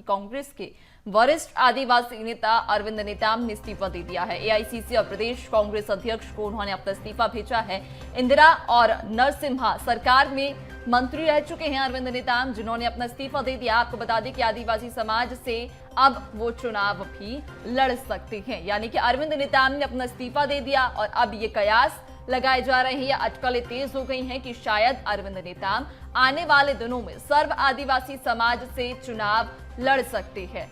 कांग्रेस के वरिष्ठ आदिवासी नेता अरविंद नेताम ने इस्तीफा दे दिया है। एआईसीसी और प्रदेश कांग्रेस अध्यक्ष को उन्होंने अपना इस्तीफा भेजा है। इंदिरा और नरसिम्हा सरकार में मंत्री रह चुके हैं अरविंद नेताम, जिन्होंने अपना इस्तीफा दे दिया। आपको बता दें कि आदिवासी समाज से अब वो चुनाव भी लड़ सकते हैं, यानी कि अरविंद नेताम ने अपना इस्तीफा दे दिया और अब ये कयास लगाए जा रहे हैं, अटकलें तेज हो गई हैं कि शायद अरविंद नेताम आने वाले दिनों में सर्व आदिवासी समाज से चुनाव लड़ सकते हैं।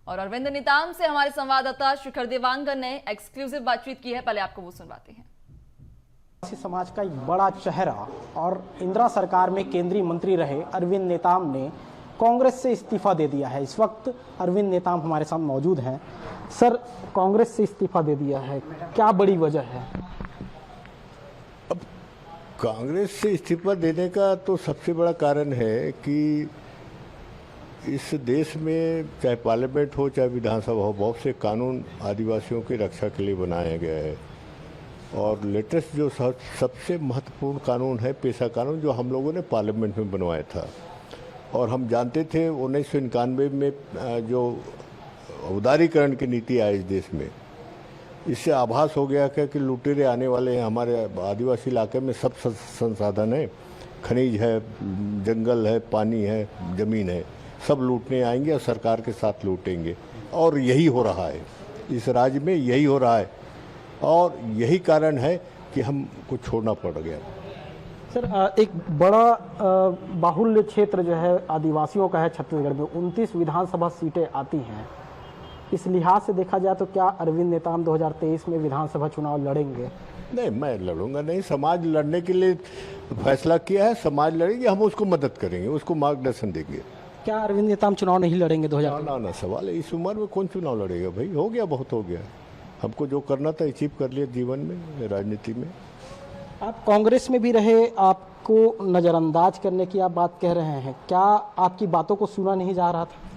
और अरविंद नेताम से हमारे संवाददाता शिखर देवांगन ने एक्सक्लूसिव बातचीत की है, पहले आपको वो सुनवाते हैं। आदिवासी समाज का एक बड़ा चेहरा और इंदिरा सरकार में केंद्रीय मंत्री रहे अरविंद नेताम ने कांग्रेस से इस्तीफा दे दिया है। इस वक्त अरविंद नेताम हमारे साथ मौजूद हैं। सर, कांग्रेस से इस्तीफा दे दिया है, क्या बड़ी वजह है? अब कांग्रेस से इस्तीफा देने का तो सबसे बड़ा कारण है कि इस देश में चाहे पार्लियामेंट हो चाहे विधानसभा हो, बहुत से कानून आदिवासियों की रक्षा के लिए बनाया गया है। और लेटेस्ट जो सबसे महत्वपूर्ण कानून है पेशा कानून, जो हम लोगों ने पार्लियामेंट में बनवाया था। और हम जानते थे 1991 में जो उदारीकरण की नीति आई इस देश में, इससे आभास हो गया कि लुटेरे आने वाले हैं। हमारे आदिवासी इलाके में सब संसाधन है, खनिज है, जंगल है, पानी है, ज़मीन है, सब लूटने आएंगे और सरकार के साथ लूटेंगे। और यही हो रहा है, इस राज्य में यही हो रहा है और यही कारण है कि हमको छोड़ना पड़ गया। सर, एक बड़ा बाहुल्य क्षेत्र जो है आदिवासियों का है छत्तीसगढ़ में, 29 विधानसभा सीटें आती हैं। इस लिहाज से देखा जाए तो क्या अरविंद नेताम 2023 में विधानसभा चुनाव लड़ेंगे? नहीं, मैं लड़ूंगा नहीं। समाज लड़ने के लिए फैसला किया है, समाज लड़ेंगे, हम उसको मदद करेंगे, उसको मार्गदर्शन देंगे। क्या अरविंद नेताम चुनाव नहीं लड़ेंगे 2023? ना सवाल है, इस उम्र में कौन चुनाव लड़ेगा भाई? हो गया, बहुत हो गया। हमको जो करना था अचीव कर लिया जीवन में, राजनीति में। आप कांग्रेस में भी रहे, आपको नज़रअंदाज करने की आप बात कह रहे हैं, क्या आपकी बातों को सुना नहीं जा रहा था?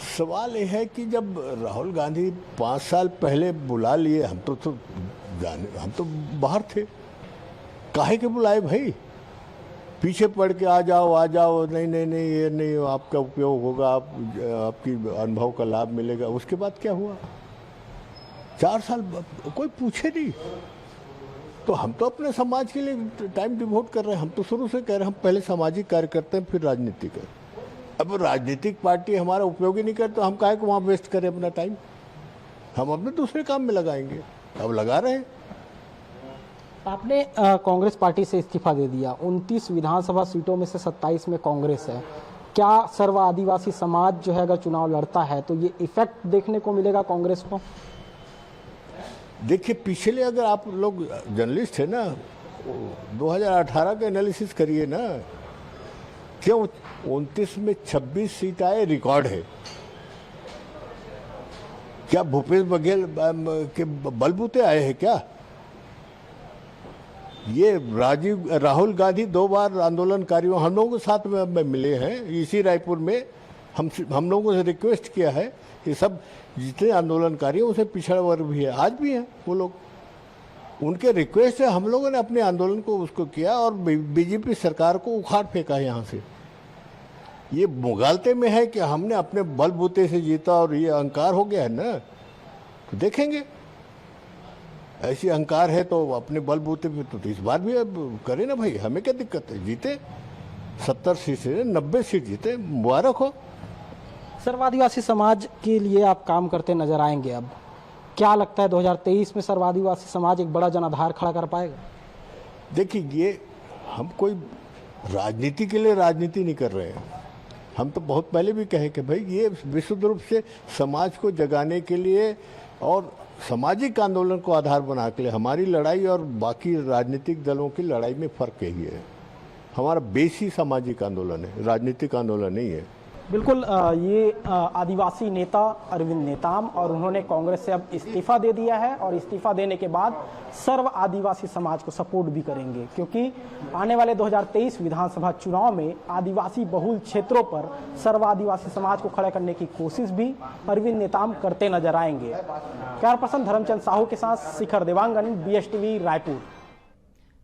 सवाल यह है कि जब राहुल गांधी 5 साल पहले बुला लिए, हम तो बाहर थे, काहे के बुलाए भाई? पीछे पड़ के आ जाओ, नहीं, ये नहीं, आपका उपयोग होगा, आपकी अनुभव का लाभ मिलेगा। उसके बाद क्या हुआ? 4 साल कोई पूछे नहीं। तो हम तो अपने समाज के लिए टाइम डिवोट कर रहे हैं। हम तो शुरू से कह रहे हैं, हम पहले सामाजिक कार्य करते हैं, फिर राजनीति कर। अब राजनीतिक पार्टी हमारा उपयोग ही नहीं करते, तो हम काहे को वहाँ वेस्ट करें अपना टाइम? हम अपने दूसरे काम में लगाएंगे। अब लगा रहे हैं। आपने कांग्रेस पार्टी से इस्तीफा दे दिया। 29 विधानसभा सीटों में से 27 में कांग्रेस है। क्या सर्व आदिवासी समाज जो है अगर चुनाव लड़ता है तो ये इफेक्ट देखने को मिलेगा कांग्रेस को? देखिए, पिछले अगर आप लोग जर्नलिस्ट है ना, 2018 का एनालिसिस करिए ना, क्यों 29 में 26 सीट आए, रिकॉर्ड है। क्या भूपेश बघेल के बलबूते आए हैं क्या? ये राहुल गांधी 2 बार आंदोलनकारियों हम लोगों के साथ में मिले हैं इसी रायपुर में। हम लोगों से रिक्वेस्ट किया है, ये सब जितने आंदोलनकारी हैं उसे पिछड़ा वर्ग भी है, आज भी हैं वो लोग। उनके रिक्वेस्ट से हम लोगों ने अपने आंदोलन को उसको किया और बीजेपी सरकार को उखाड़ फेंका है यहाँ से। ये मुगालते में है कि हमने अपने बलबूते से जीता और ये अहंकार हो गया है ना, तो देखेंगे। ऐसी अहंकार है तो अपने बलबूते पे तो इस बार भी अब करें ना भाई, हमें क्या दिक्कत है? जीते 70 सीट से 90 सीट जीते, मुबारक हो। सर्व आदिवासी समाज के लिए आप काम करते नजर आएंगे। अब क्या लगता है 2023 में सर्व आदिवासी समाज एक बड़ा जनाधार खड़ा कर पाएगा? देखिए, ये हम कोई राजनीति के लिए राजनीति नहीं कर रहे हैं। हम तो बहुत पहले भी कहे कि भाई ये विशुद्ध रूप से समाज को जगाने के लिए और सामाजिक आंदोलन को आधार बना के लिए हमारी लड़ाई और बाकी राजनीतिक दलों की लड़ाई में फ़र्क यही है। हमारा बेस ही सामाजिक आंदोलन है, राजनीतिक आंदोलन नहीं है। बिल्कुल ये आदिवासी नेता अरविंद नेताम और उन्होंने कांग्रेस से अब इस्तीफा दे दिया है और इस्तीफा देने के बाद सर्व आदिवासी समाज को सपोर्ट भी करेंगे, क्योंकि आने वाले 2023 विधानसभा चुनाव में आदिवासी बहुल क्षेत्रों पर सर्व आदिवासी समाज को खड़ा करने की कोशिश भी अरविंद नेताम करते नजर आएंगे। कैमरा पर्सन धर्मचंद साहू के साथ शिखर देवांगन, BSTV रायपुर।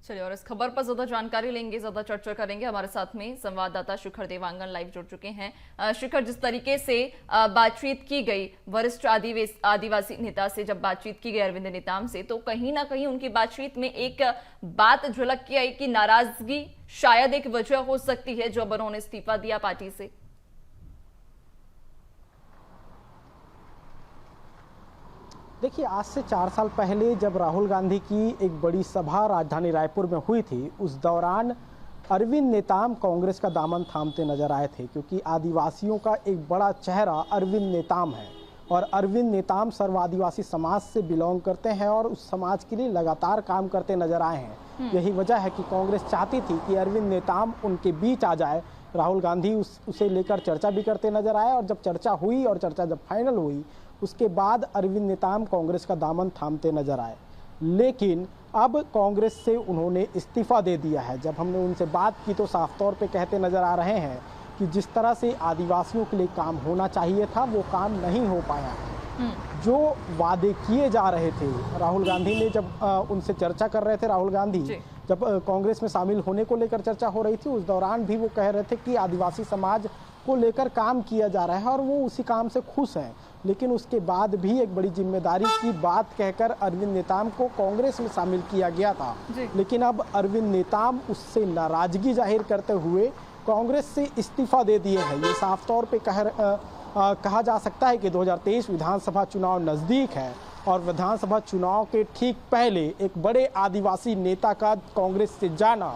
चलिए, और इस खबर पर ज्यादा जानकारी लेंगे, ज्यादा चर्चा करेंगे। हमारे साथ में संवाददाता शिखर देवांगन लाइव जुड़ चुके हैं। शिखर, जिस तरीके से बातचीत की गई वरिष्ठ आदिवासी नेता से, जब बातचीत की गई अरविंद नेताम से, तो कहीं ना कहीं उनकी बातचीत में एक बात झलक के आई कि नाराजगी शायद एक वजह हो सकती है जब उन्होंने इस्तीफा दिया पार्टी से। देखिए, आज से 4 साल पहले जब राहुल गांधी की एक बड़ी सभा राजधानी रायपुर में हुई थी, उस दौरान अरविंद नेताम कांग्रेस का दामन थामते नजर आए थे, क्योंकि आदिवासियों का एक बड़ा चेहरा अरविंद नेताम है और अरविंद नेताम सर्व आदिवासी समाज से बिलोंग करते हैं और उस समाज के लिए लगातार काम करते नजर आए हैं। यही वजह है कि कांग्रेस चाहती थी कि अरविंद नेताम उनके बीच आ जाए। राहुल गांधी उसे लेकर चर्चा भी करते नजर आए और जब चर्चा हुई और चर्चा जब फाइनल हुई, उसके बाद अरविंद नेताम कांग्रेस का दामन थामते नजर आए। लेकिन अब कांग्रेस से उन्होंने इस्तीफा दे दिया है। जब हमने उनसे बात की तो साफ तौर पे कहते नजर आ रहे हैं कि जिस तरह से आदिवासियों के लिए काम होना चाहिए था, वो काम नहीं हो पाया है। जो वादे किए जा रहे थे, राहुल गांधी ने जब उनसे चर्चा कर रहे थे, राहुल गांधी जब कांग्रेस में शामिल होने को लेकर चर्चा हो रही थी, उस दौरान भी वो कह रहे थे कि आदिवासी समाज को लेकर काम किया जा रहा है और वो उसी काम से खुश हैं। लेकिन उसके बाद भी एक बड़ी जिम्मेदारी की बात कहकर अरविंद नेताम को कांग्रेस में शामिल किया गया था। लेकिन अब अरविंद नेताम उससे नाराजगी जाहिर करते हुए कांग्रेस से इस्तीफा दे दिए हैं। ये साफ तौर पे कहा जा सकता है कि 2023 विधानसभा चुनाव नज़दीक है और विधानसभा चुनाव के ठीक पहले एक बड़े आदिवासी नेता का कांग्रेस से जाना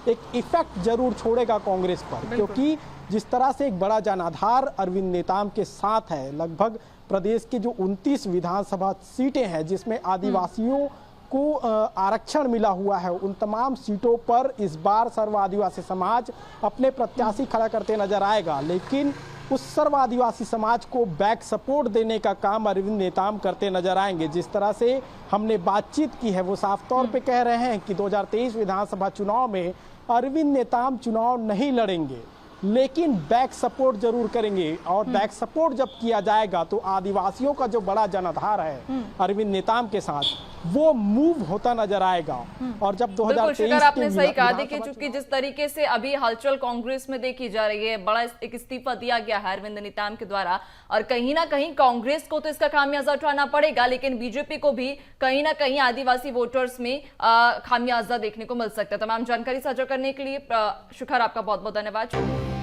एक इफेक्ट जरूर छोड़ेगा कांग्रेस पर, क्योंकि जिस तरह से एक बड़ा जनाधार अरविंद नेताम के साथ है, लगभग प्रदेश की जो 29 विधानसभा सीटें हैं जिसमें आदिवासियों को आरक्षण मिला हुआ है, उन तमाम सीटों पर इस बार सर्व आदिवासी समाज अपने प्रत्याशी खड़ा करते नजर आएगा। लेकिन उस सर्व आदिवासी समाज को बैक सपोर्ट देने का काम अरविंद नेताम करते नजर आएंगे। जिस तरह से हमने बातचीत की है, वो साफ तौर पे कह रहे हैं कि 2023 विधानसभा चुनाव में अरविंद नेताम चुनाव नहीं लड़ेंगे, लेकिन बैक सपोर्ट जरूर करेंगे। और बैक सपोर्ट जब किया जाएगा तो आदिवासियों का जो बड़ा जनाधार है अरविंद नेताम के साथ, वो मूव होता नजर आएगा। और जब 2023 आपने सही कहा, देखिए चूंकि जिस तरीके से अभी हलचल कांग्रेस में देखी जा रही है, बड़ा एक इस्तीफा दिया गया है अरविंद नेताम के द्वारा, और कहीं ना कहीं कांग्रेस को तो इसका खामियाजा उठाना पड़ेगा, लेकिन बीजेपी को भी कहीं ना कहीं आदिवासी वोटर्स में खामियाजा देखने को मिल सकता है। तमाम जानकारी साझा करने के लिए शिखर, आपका बहुत बहुत धन्यवाद।